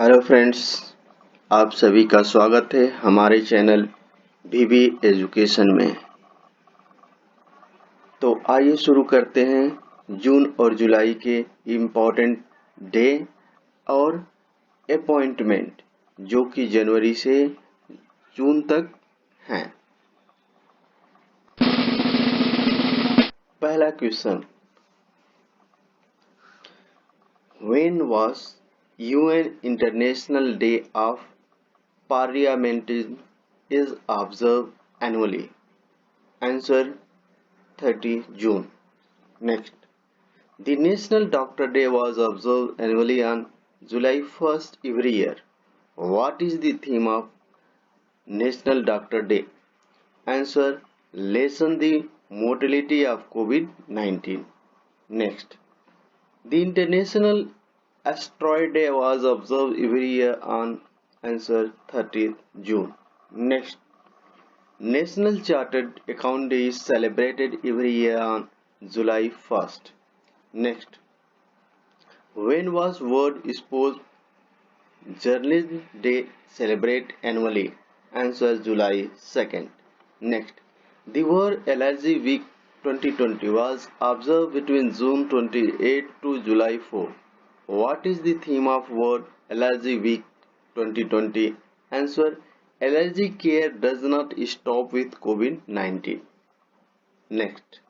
Hello friends, आप सभी का स्वागत है हमारे चैनल वीबी एजुकेशन में। तो आइए शुरू करते हैं जून और जुलाई के इम्पोर्टेंट डे और अपॉइंटमेंट जो कि जनवरी से जून तक हैं। पहला question, when was UN international day of parliamentarism is observed annually? Answer 30 June. Next, the National Doctor Day was observed annually on July 1st every year. What is the theme of National Doctor Day? Answer, lessen the mortality of COVID-19. Next, the International Asteroid Day was observed every year on answer 30th June. Next, National Chartered Account Day is celebrated every year on July 1st. Next, when was World Sports Journalism Day celebrated annually? Answer, July 2nd. Next, the World Allergy Week 2020 was observed between June 28 to July 4. What is the theme of World Allergy Week 2020? Answer, allergy care does not stop with COVID-19. Next,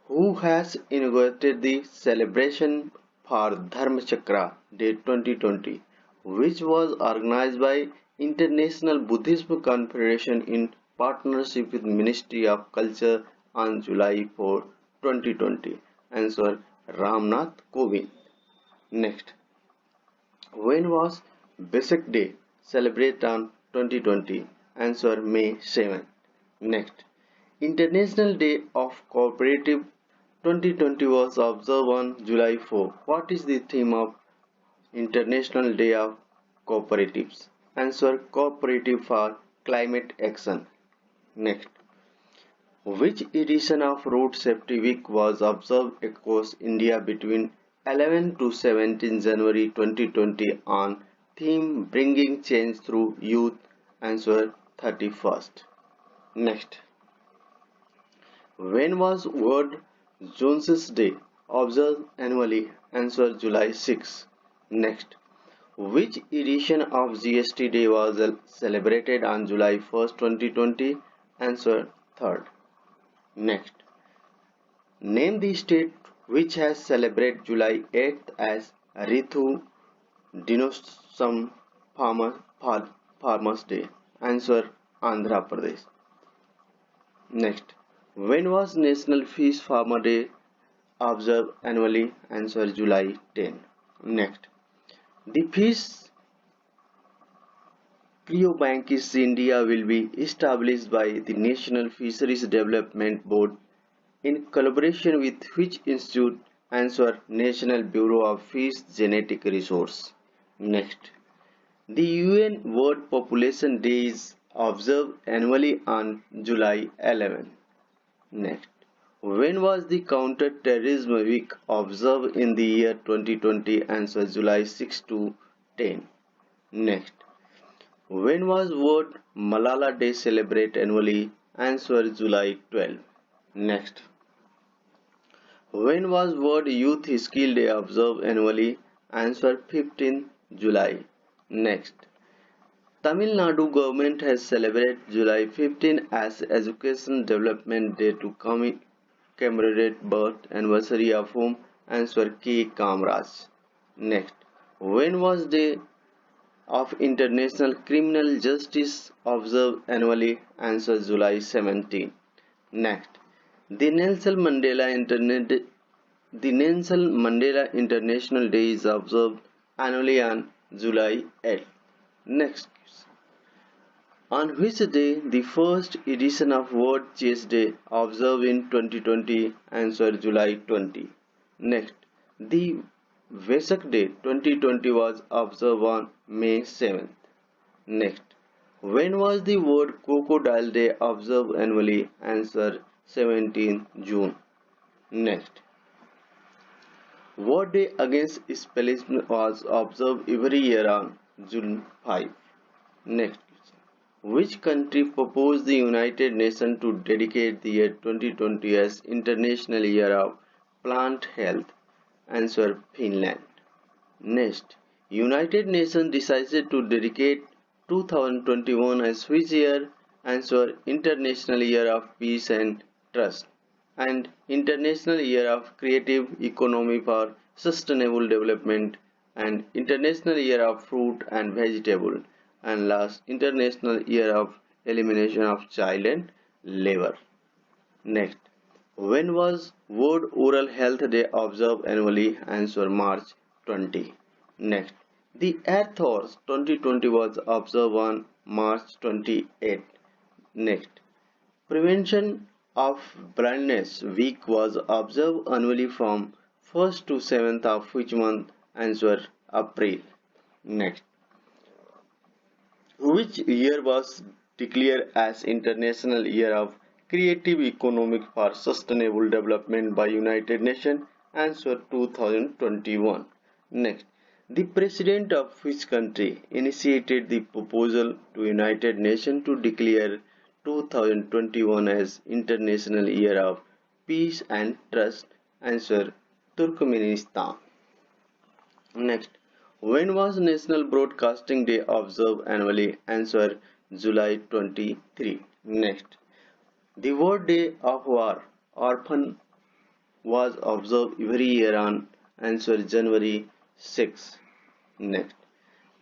who has inaugurated the celebration for Dharma Chakra Day 2020, which was organized by International Buddhism Confederation in partnership with Ministry of Culture on July 4, 2020? Answer, Ramnath Kovind. Next, when was Vesak Day celebrated on 2020? Answer, May 7. Next, International Day of Cooperative 2020 was observed on July 4. What is the theme of International Day of Cooperatives? Answer, Cooperative for Climate Action. Next, which edition of Road Safety Week was observed across India between 11 to 17 January 2020 on theme Bringing Change Through Youth? Answer, 31st. Next, when was World Jones Day observed annually? Answer, July 6. Next, which edition of GST Day was celebrated on July 1st, 2020? Answer, 3rd. Next, name the state which has celebrated July 8th as Ritu Dinosam Farmers Day. Answer, Andhra Pradesh. Next, when was National Fish Farmer Day observed annually? Answer, July 10. Next, the Fish Cryobank India will be established by the National Fisheries Development Board in collaboration with which institute? Answer, National Bureau of Fish Genetic Resource. Next, the UN World Population Day is observed annually on July 11. Next, when was the Counter-Terrorism Week observed in the year 2020? Answer, July 6 to 10. Next, when was World Malala Day celebrated annually? Answer, July 12. Next, when was World Youth Skill Day observed annually? Answer, 15 July. Next, Tamil Nadu government has celebrated July 15 as Education Development Day to commemorate birth anniversary of whom? Answer, K. Kamraj. Next, when was Day of International Criminal Justice observed annually? Answer, July 17. Next, the Nelson Mandela International Day is observed annually on July 8. Next, on which day the first edition of World Chess Day observed in 2020? Answer, July 20. Next, the Vesak Day 2020 was observed on May 7th. Next, when was the World Crocodile Day observed annually? Answer, 17 June. Next, what day against spellism was observed every year on June 5. Next. Which country proposed the United Nations to dedicate the year 2020 as International Year of Plant Health? Answer: Finland. Next, United Nations decided to dedicate 2021 as which year? Answer: International Year of Peace and Trust and International Year of Creative Economy for Sustainable Development and International Year of Fruit and Vegetable and last International Year of Elimination of Child and Labor. Next, when was World Oral Health Day observed annually? Answer: March 20. Next, the Earth Hours 2020 was observed on March 28. Next, Prevention of Blindness Week was observed annually from 1st to 7th of which month? Answer: April. Next, which year was declared as International Year of Creative Economy for Sustainable Development by United Nations? Answer: 2021. Next, the President of which country initiated the proposal to United Nations to declare 2021 as International Year of Peace and Trust? Answer: Turkmenistan. Next, when was National Broadcasting Day observed annually? Answer: July 23. Next, the World Day of War Orphan was observed every year on? Answer: January 6. Next,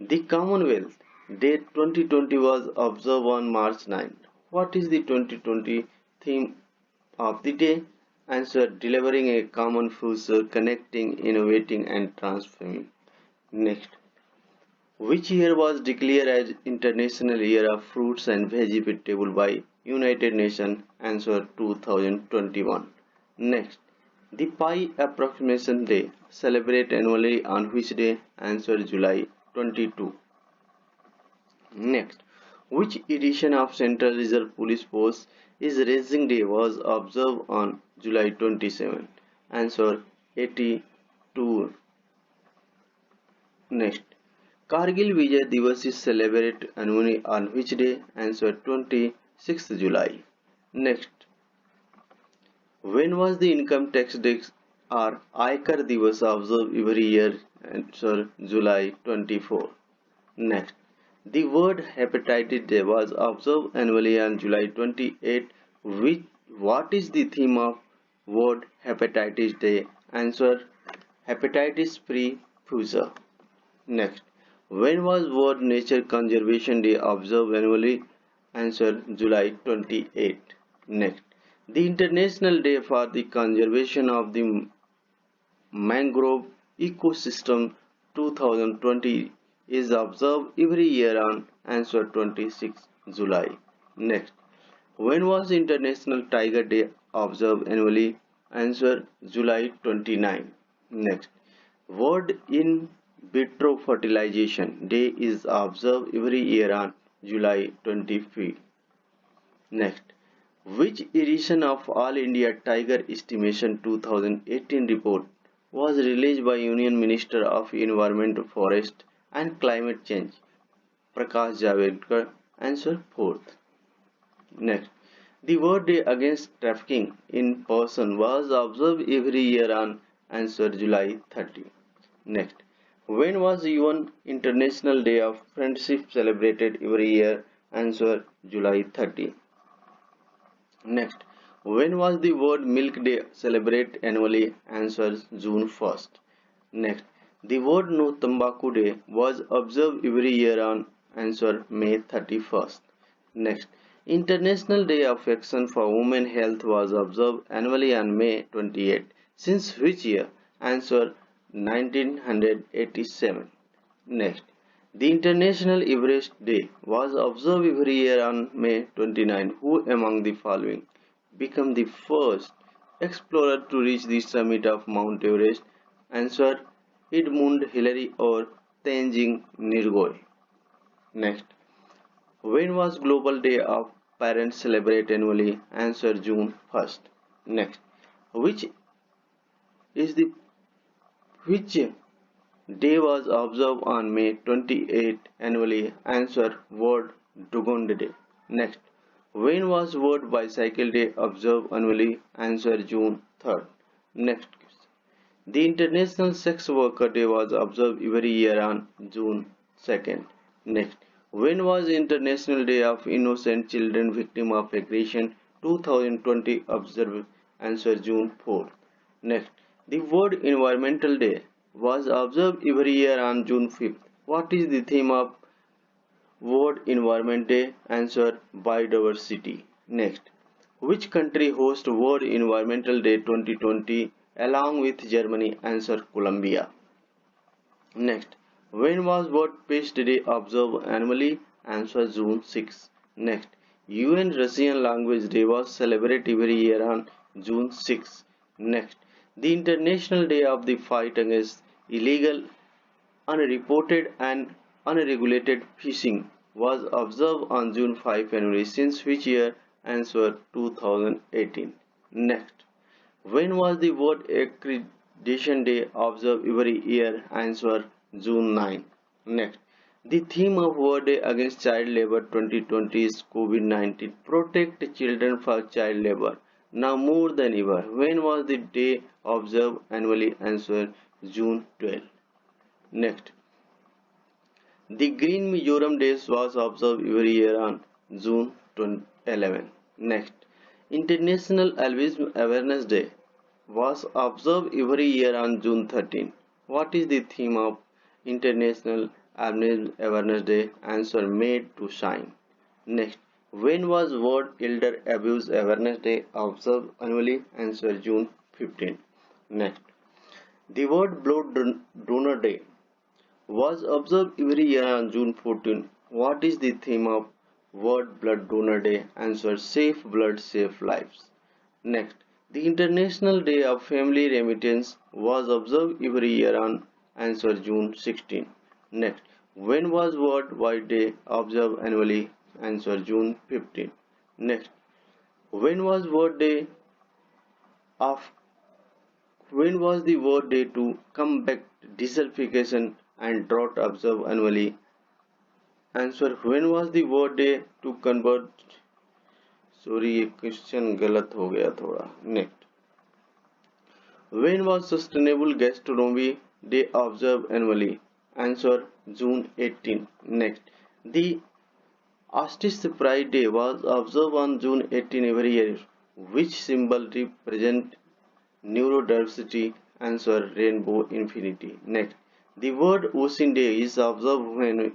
the Commonwealth Day 2020 was observed on March 9. What is the 2020 theme of the day? Answer: delivering a common future, connecting, innovating and transforming. Next, which year was declared as International Year of Fruits and Vegetables by United Nations? Answer: 2021. Next, the Pi Approximation Day celebrated annually on which day? Answer: July 22. Next, which edition of Central Reserve Police Force is Racing Day was observed on July 27? Answer: 82. Next, Kargil Vijay Divas is celebrated annually on which day? Answer: 26th July. Next, when was the Income Tax Day or Aikar Divas observed every year? Answer: July 24. Next, the World Hepatitis Day was observed annually on July 28. What is the theme of World Hepatitis Day? Answer: Hepatitis Free Future. Next, when was World Nature Conservation Day observed annually? Answer: July 28. Next, the International Day for the Conservation of the Mangrove Ecosystem 2020 is observed every year on? Answer: 26 July. Next, when was International Tiger Day observed annually? Answer: July 29. Next, World In Vitro Fertilization Day is observed every year on July 25. Next, which edition of All India Tiger Estimation 2018 report was released by Union Minister of Environment, Forest and Climate Change, Prakash Javadekar? Answer: 4th. Next, the World Day Against Trafficking in Person was observed every year on? Answer: July 30. Next, when was UN International Day of Friendship celebrated every year? Answer: July 30. Next, when was the World Milk Day celebrated annually? Answer: June 1st. Next, the World No Tobacco Day was observed every year on? Answer: May 31st. Next, International Day of Action for Women Health was observed annually on May 28. Since which year? Answer: 1987. Next, the International Everest Day was observed every year on May 29. Who among the following became the first explorer to reach the summit of Mount Everest? Answer: Edmund Hillary or Tenzing Norgay. Next, when was Global Day of Parents celebrated annually? Answer: June 1st. Next, which is the which Day was observed on May 28 annually. Answer World Dugong Day. Next. When was World Bicycle Day observed annually? Answer June 3rd. Next. The International Sex Worker Day was observed every year on June 2nd. Next. When was International Day of Innocent Children Victim of Aggression 2020 observed? Answer June 4th. Next. The World Environmental Day was observed every year on June 5th. What is the theme of World Environment Day? Answer Biodiversity. Next. Which country hosts World Environmental Day 2020 along with Germany? Answer Colombia. Next. When was World Peace Day observed annually? Answer June 6. Next. UN Russian Language Day was celebrated every year on June 6. Next. The International Day of the Fight Against Illegal, Unreported and Unregulated Fishing was observed on June 5 annually. Since which year? Answer 2018. Next. When was the World Accreditation Day observed every year? Answer June 9. Next. The theme of World Day Against Child Labor 2020 is COVID-19. Protect children from child labor. Now more than ever. When was the day observed annually? Answer June 12. Next. The Green Mizoram Days was observed every year on June 11. Next. International Albinism Awareness Day was observed every year on June 13. What is the theme of International Albinism Awareness Day? Answer Made to Shine. Next. When was World Elder Abuse Awareness Day observed annually? Answer June 15. Next. The World Blood Donor Day was observed every year on June 14. What is the theme of World Blood Donor Day? Answer Safe Blood, Safe Lives. Next. The International Day of Family Remittance was observed every year on answer June 16. Next. When was World Wide Day observed annually? Answer June 15. Next. When was World Day of when was the World Day to combat desertification and drought observed annually? Answer. When was the World Day to convert sorry ये question गलत हो गया थोड़ा. Next. When was Sustainable Gastronomy Day observed annually? Answer June 18. Next. The Artists Pride Day was observed on June 18 every year. Which symbol represent neurodiversity? Answer Rainbow Infinity. Next. The World Ocean Day is observed when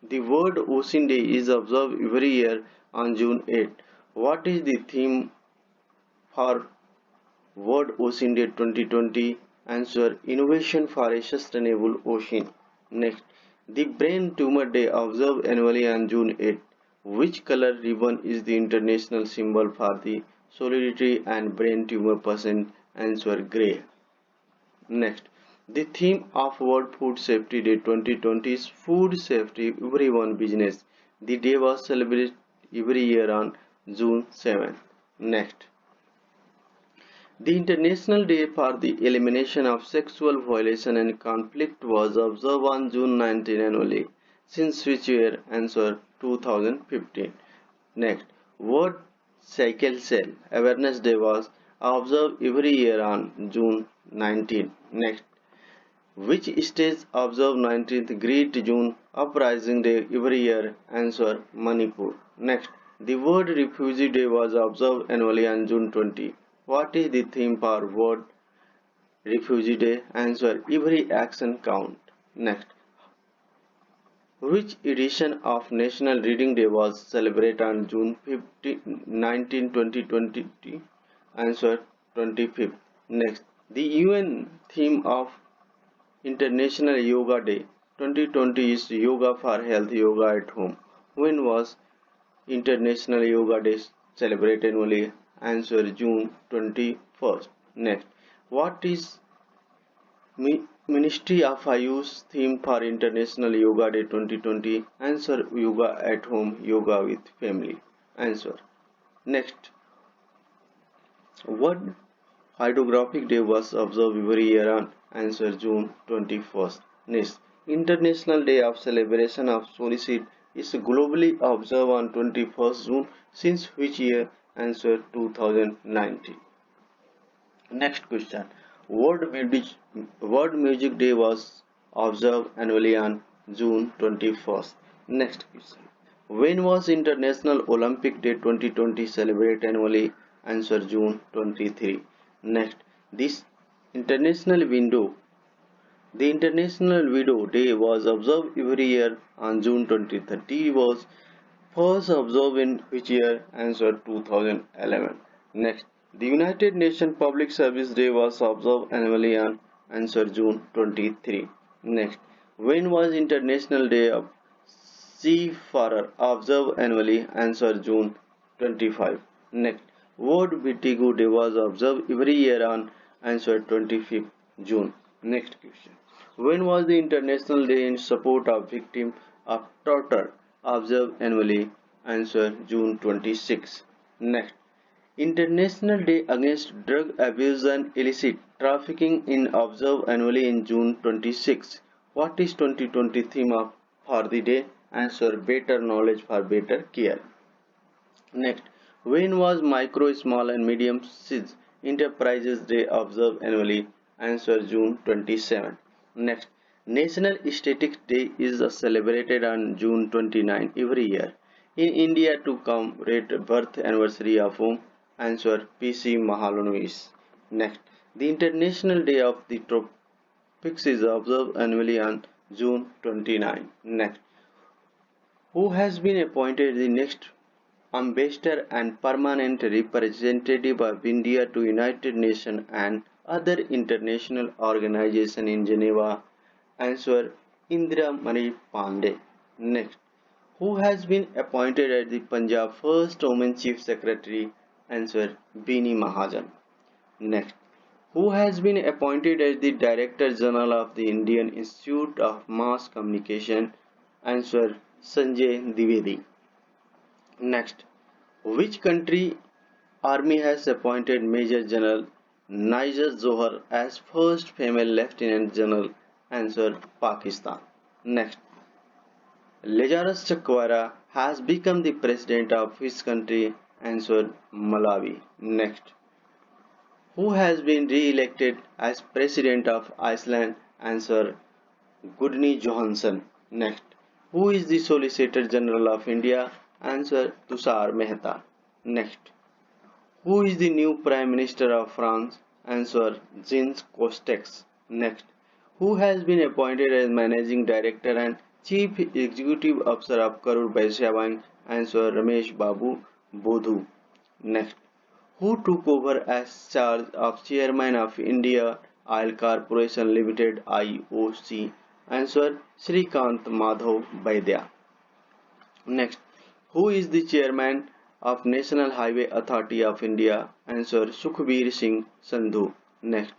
the World Ocean Day is observed every year on June 8. What is the theme for World Ocean Day 2020? Answer Innovation for a Sustainable Ocean. Next. The Brain Tumor Day observed annually on June 8. Which color ribbon is the international symbol for the solidarity and brain tumor person? Answer gray. Next. The theme of World Food Safety Day 2020 is Food Safety Everyone Business. The day was celebrated every year on June 7. Next. The International Day for the Elimination of Sexual Violation and Conflict was observed on June 19 annually. Since which year? Answer 2015. Next. World Sickle Cell Awareness Day was observed every year on June 19. Next. Which states observe 19th Great June Uprising Day every year? Answer Manipur. Next. The World Refugee Day was observed annually on June 20. What is the theme for World Refugee Day? Answer Every Action Count. Next. Which edition of National Reading Day was celebrated on June 19, 2020? Answer 25th. Next. The UN theme of International Yoga Day 2020 is Yoga for Health, Yoga at Home. When was International Yoga Day celebrated annually? Answer June 21st. Next. What is Ministry of Ayush theme for International Yoga Day 2020? Answer Yoga at Home, Yoga with Family. Answer. Next. What Hydrographic Day was observed every year on Answer June 21st. Next, International Day of Celebration of Suicide is globally observed on 21st June since which year? Answer 2019. Next question. World Music Day was observed annually on June 21st. Next question. When was International Olympic Day 2020 celebrated annually? Answer June 23. Next. This international window the International Widow Day was observed every year on June 23rd. It was first observed in which year? Answer 2011. Next, the United Nations Public Service Day was observed annually on answer June 23. Next, when was International Day of Seafarer observed annually? Answer June 25. Next, World Vitiligo Day was observed every year on answer 25th June. Next question. When was the International Day in support of victims of torture observed annually? Answer June 26. Next, International Day Against Drug Abuse and Illicit Trafficking in observed annually in June 26. What is 2020 theme of for the day? Answer better knowledge for better care. Next, when was Micro, Small and Medium Sized Enterprises Day observed annually? Answer June 27. Next, National Statistics Day is celebrated on June 29 every year in India to commemorate birth anniversary of whom? Answer P.C. Mahalanobis. Next, the International Day of the Tropics is observed annually on June 29. Next, who has been appointed the next ambassador and permanent representative of India to United Nations and other international organizations in Geneva? Answer Indira Mani Pandey. Next, who has been appointed as the Punjab first woman chief secretary? Answer Bini Mahajan. Next, who has been appointed as the Director General of the Indian Institute of Mass Communication? Answer Sanjay Dwivedi. Next, which country army has appointed Major General Niger Zohar as first female Lieutenant General? Answer Pakistan. Next, Lazarus Chakwera has become the president of which country? Answer Malawi. Next, who has been re-elected as president of Iceland? Answer Gudni Johansson. Next, who is the Solicitor General of India? Answer Tushar Mehta. Next, who is the new Prime Minister of France? Answer Jean Castex. Next, who has been appointed as Managing Director and Chief Executive Officer of Karur Vysya Bank? Answer Ramesh Babu Bodhu. Next, who took over as charge of Chairman of India Oil Corporation Limited IOC? Answer Srikant Madhav Vaidya. Next, who is the Chairman of National Highway Authority of India? Answer Sukhbir Singh Sandhu. Next,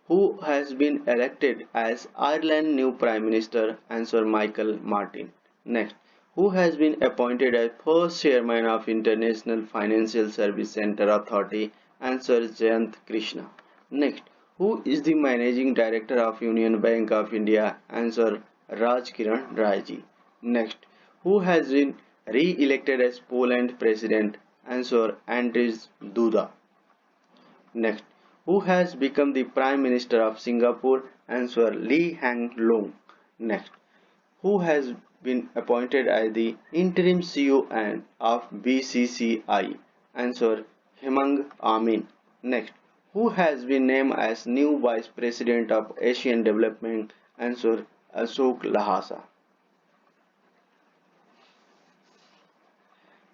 who has been elected as Ireland's new Prime Minister? Answer Michael Martin. Next, who has been appointed as first Chairman of International Financial Service Center Authority? Answer Jayant Krishna. Next, who is the Managing Director of Union Bank of India? Answer Raj Kiran Raiji. Next, who has been re-elected as Poland President? Answer Andrzej Duda. Next, who has become the Prime Minister of Singapore? Answer Lee Hang Loong. Next, who has been appointed as the interim CEO of BCCI? Answer Hemang Amin. Next, who has been named as new Vice President of Asian Development? Answer Ashok Lahasa.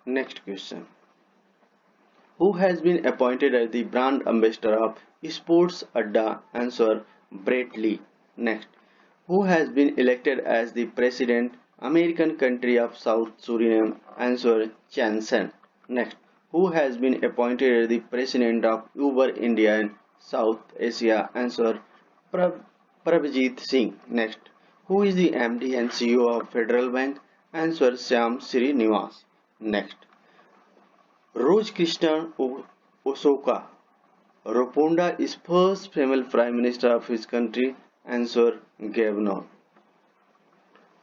Next question. Who has been appointed as the brand ambassador of Sports Adda? Answer Brett Lee. Next, who has been elected as the president American country of South Suriname? Answer Chan Sen. Next, who has been appointed as the president of Uber India and South Asia? Answer Prabhjit Singh. Next, who is the MD and CEO of Federal Bank? Answer Syam Srinivas. Next, Rose Krishna Osoka. Roponda is first female Prime Minister of his country. Answer Gavnor.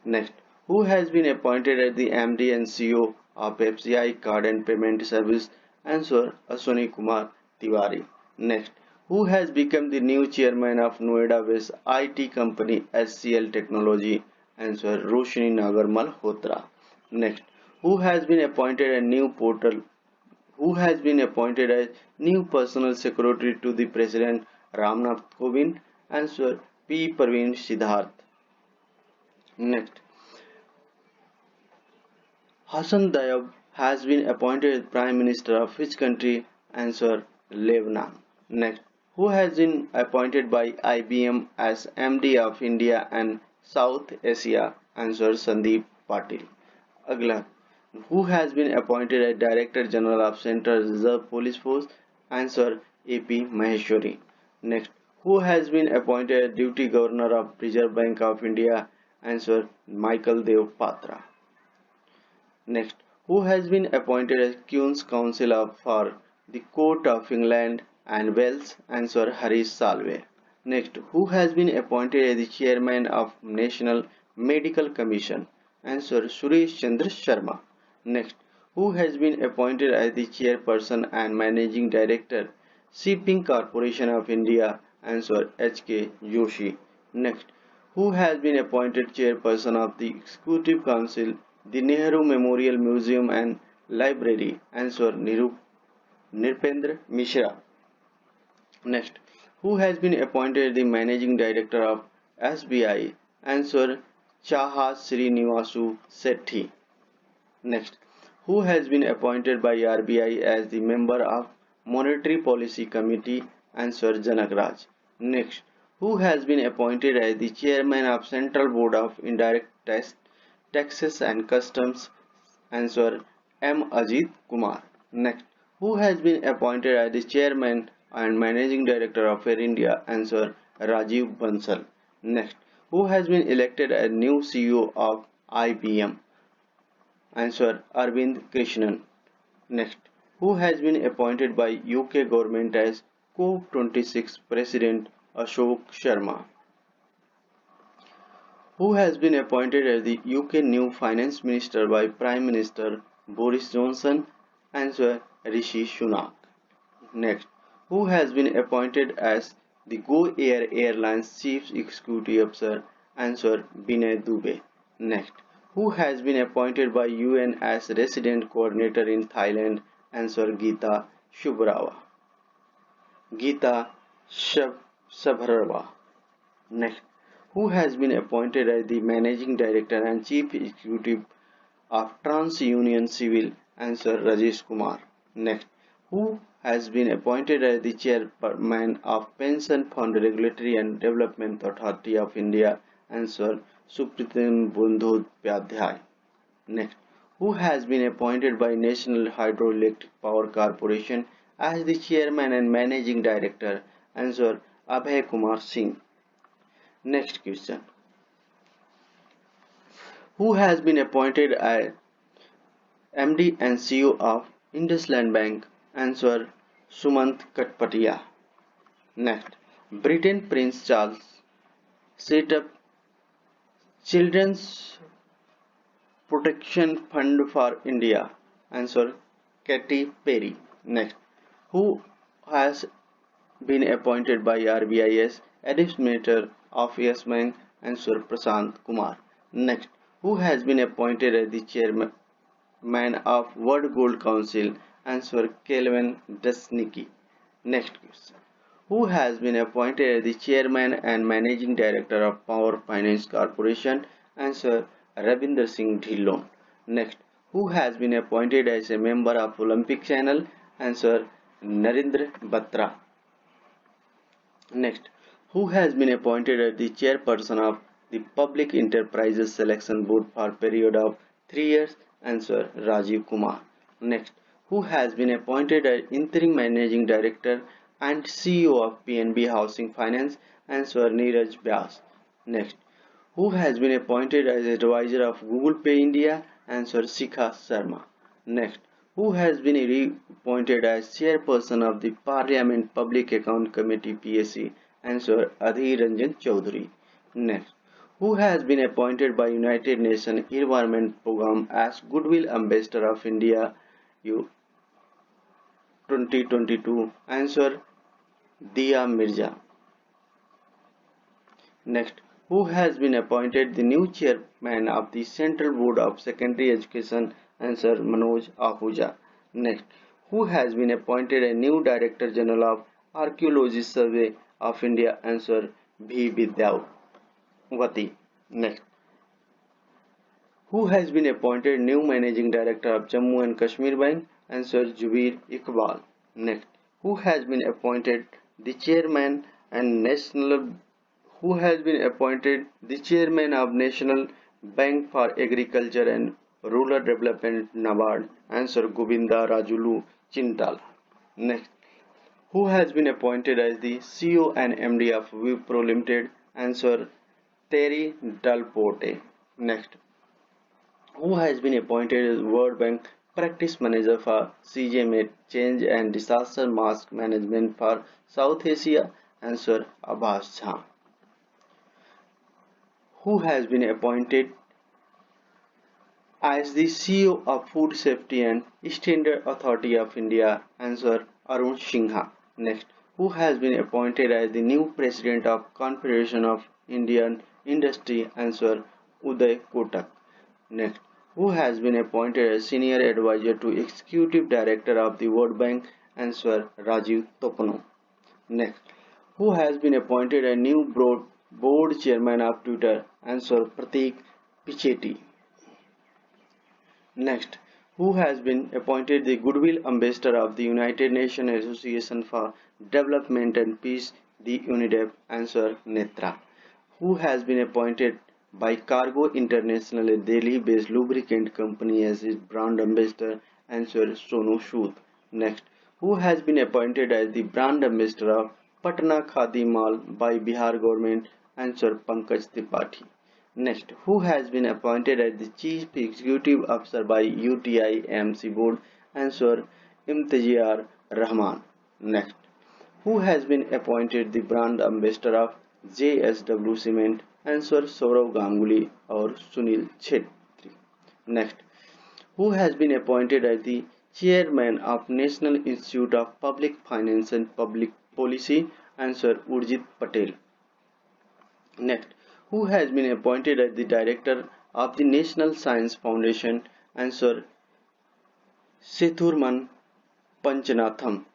Next, who has been appointed as the MD and CEO of FCI Card and Payment Service? Answer Ashwini Kumar Tiwari. Next, who has become the new chairman of Noida-based IT company SCL Technology? Answer Roshni Nagar Malhotra. Next, who has been appointed a new portal? Who has been appointed as new personal secretary to the President Ramnath Kovind? Answer P. Praveen Siddharth. Next, Hassan Diab has been appointed Prime Minister of which country? Answer Lebanon. Next, who has been appointed by IBM as MD of India and South Asia? Answer Sandeep Patil. Agla, who has been appointed as Director General of Central Reserve Police Force? Answer AP Maheshwari. Next, who has been appointed as Deputy Governor of Reserve Bank of India? Answer Michael Dev Patra. Next, who has been appointed as Queen's Counsel for the Court of England and Wales? Answer Harish Salve. Next, who has been appointed as the Chairman of National Medical Commission? Answer Suresh Chandra Sharma. Next, who has been appointed as the Chairperson and Managing Director, Shipping Corporation of India? Answer H.K. Joshi. Next, who has been appointed Chairperson of the Executive Council, the Nehru Memorial Museum and Library? Answer Nirpendra Mishra. Next, who has been appointed the Managing Director of SBI? Answer Chaha Srinivasu Sethi. Next, who has been appointed by RBI as the member of Monetary Policy Committee? Answer Janak Raj. Next, who has been appointed as the Chairman of Central Board of Indirect Taxes and Customs? Answer M. Ajit Kumar. Next, who has been appointed as the Chairman and Managing Director of Air India? Answer Rajiv Bansal. Next, who has been elected as new CEO of IBM? Answer Arvind Krishnan. Next, who has been appointed by UK government as COP26 President? Ashok Sharma. Who has been appointed as the UK new Finance Minister by Prime Minister Boris Johnson? Answer Rishi Sunak. Next, who has been appointed as the Go Air Airlines Chief Executive Officer? Answer Binay Dubey. Next, who has been appointed by UN as Resident Coordinator in Thailand? Answer Geeta Shubrava. Geeta Sabharwa. Next, who has been appointed as the Managing Director and Chief Executive of TransUnion Civil? Answer Rajesh Kumar. Next, who has been appointed as the Chairman of Pension Fund Regulatory and Development Authority of India? Answer Supratim Bandyopadhyay. Next, who has been appointed by National Hydroelectric Power Corporation as the Chairman and Managing Director? Answer Abhay Kumar Singh. Next question. Who has been appointed as MD and CEO of IndusLand Bank? Answer Sumant Katpatia. Next, Britain Prince Charles set up Children's Protection Fund for India. Answer Katy Perry. Next, who has been appointed by RBI as Administrator of Yes Bank? Answer Prashant Kumar. Next, who has been appointed as the Chairman of World Gold Council? Answer Kelvin Dasnicki. Next question. Who has been appointed as the Chairman and Managing Director of Power Finance Corporation? Answer Ravinder Singh Dhillon. Next, who has been appointed as a member of Olympic Channel? Answer Narendra Batra. Next, who has been appointed as the Chairperson of the Public Enterprises Selection Board for a period of 3 years? Answer Rajiv Kumar. Next, who has been appointed as Interim Managing Director and CEO of PNB Housing Finance? Answer Neeraj Vyas. Next, who has been appointed as advisor of Google Pay India? Answer Shikha Sharma. Next, Who has been reappointed as chairperson of the Parliament Public Account Committee (PAC)? Answer: Adhir Ranjan Chaudhary. Next, who has been appointed by United Nations Environment Programme as Goodwill Ambassador of India U 2022? Answer: Dia Mirza. Next, who has been appointed the new chairman of the Central Board of Secondary Education? Answer: Manoj Ahuja. Next, who has been appointed a new Director General of Archaeology Survey of India? Answer: V. Vidyavati. Next, who has been appointed new Managing Director of Jammu and Kashmir Bank? Answer: Jubeer Iqbal. Next, who has been appointed the chairman and national who has been appointed the chairman of National Bank for Agriculture and Rural Development NABARD? Answer: Govinda Rajulu Chintal. Next, who has been appointed as the CEO and MD of Wipro Limited? Answer: Terry Dalporte. Next, who has been appointed as World Bank Practice Manager for CGMA Change and Disaster Mask Management for South Asia? Answer: Abbas Jha. Who has been appointed as the CEO of Food Safety and Standard Authority of India? Answer: Arun Singha. Next, who has been appointed as the new President of Confederation of Indian Industry? Answer: Uday Kotak. Next, who has been appointed as Senior Advisor to Executive Director of the World Bank? Answer: Rajiv Topano. Next, who has been appointed a new board chairman of Twitter? Answer: Pratik Pichetti. Next, who has been appointed the Goodwill Ambassador of the United Nations Association for Development and Peace, the UNIDEP? Answer: Netra. Who has been appointed by Cargo International, a Delhi-based lubricant company, as its brand ambassador? Answer: Sonu Sood. Next, who has been appointed as the brand ambassador of Patna Khadi Mall by Bihar government? Answer: Pankaj Tripathi. Next, who has been appointed as the Chief Executive Officer by UTI-AMC Board? Answer: Imtaziar Rahman. Next, who has been appointed the brand ambassador of JSW Cement? Answer: Saurav Ganguly or Sunil Chetri. Next, who has been appointed as the chairman of National Institute of Public Finance and Public Policy? Answer: Urjit Patel. Next, who has been appointed as the director of the National Science Foundation? Answer: Sethurman Panchanatham.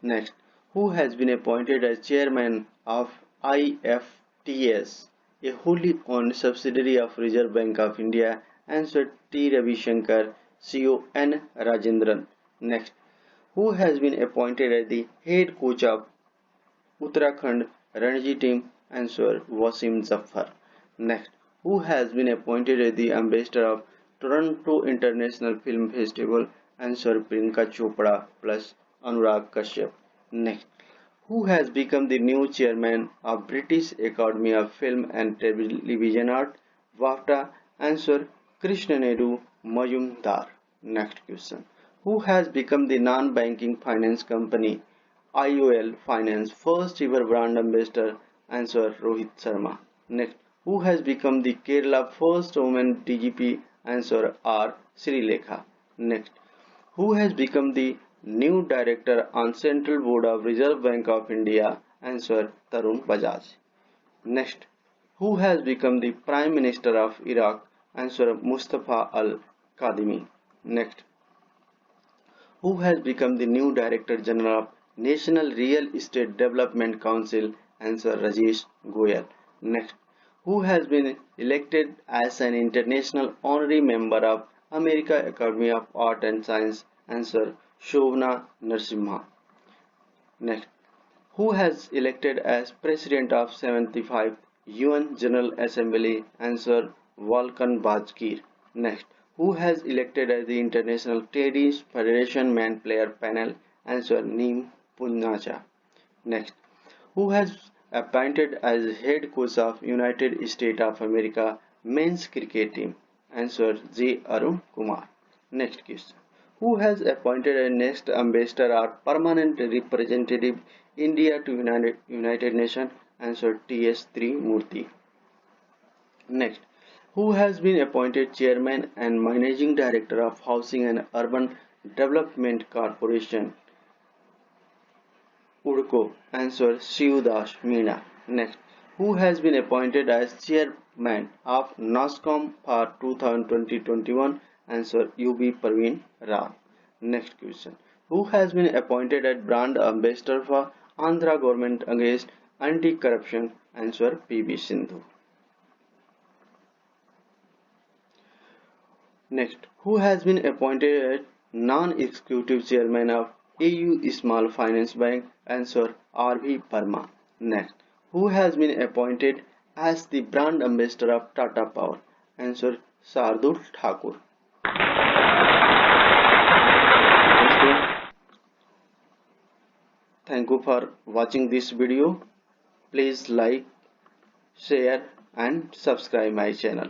Next, who has been appointed as chairman of IFTS, a wholly owned subsidiary of Reserve Bank of India? Answer: T. Ravishankar, CO N. Rajendran. Next, who has been appointed as the head coach of Uttarakhand Ranji team? Answer: Wasim Zaffar. Next, who has been appointed as the ambassador of Toronto International Film Festival? Answer: Priyanka Chopra plus Anurag Kashyap. Next, who has become the new chairman of British Academy of Film and Television Art (BAFTA)? Answer: Krishnendu Majumdar. Next question, who has become the non-banking finance company IOL Finance first ever brand ambassador? Answer: Rohit Sharma. Next, who has become the Kerala first woman DGP? Answer: R. Srilekha. Next, who has become the new director on Central Board of Reserve Bank of India? Answer: Tarun Bajaj. Next, who has become the Prime Minister of Iraq? Answer: Mustafa Al-Kadhimi. Next, who has become the new Director General of National Real Estate Development Council? Answer: Rajesh Goyal. Next, who has been elected as an international honorary member of American Academy of Art and Science? Answer: Shobna Narasimha. Next, who has elected as President of 75th UN General Assembly? Answer: Volkan Bajkir. Next, who has elected as the International Tennis Federation Man Player Panel? Answer: Neem Punnacha. Next, who has appointed as head coach of United States of America men's cricket team? Answer: J. Arun Kumar. Next question, Who has appointed a next ambassador or permanent representative India to United Nations? Answer T.S. Murthy. Next, who has been appointed chairman and managing director of Housing and Urban Development Corporation? UDCO. Answer Shivdas Meena. Next, who has been appointed as chairman of NASCOM for 2020-21? Answer UB Parveen Rao. Next question, who has been appointed as brand ambassador for Andhra government against anti-corruption? Answer PV Sindhu. Next, who has been appointed as non-executive chairman of AU Small Finance Bank? Answer R.V. Parma. Next, who has been appointed as the brand ambassador of Tata Power? Answer Shardul Thakur. Thank you for watching this video. Please like, share and subscribe my channel.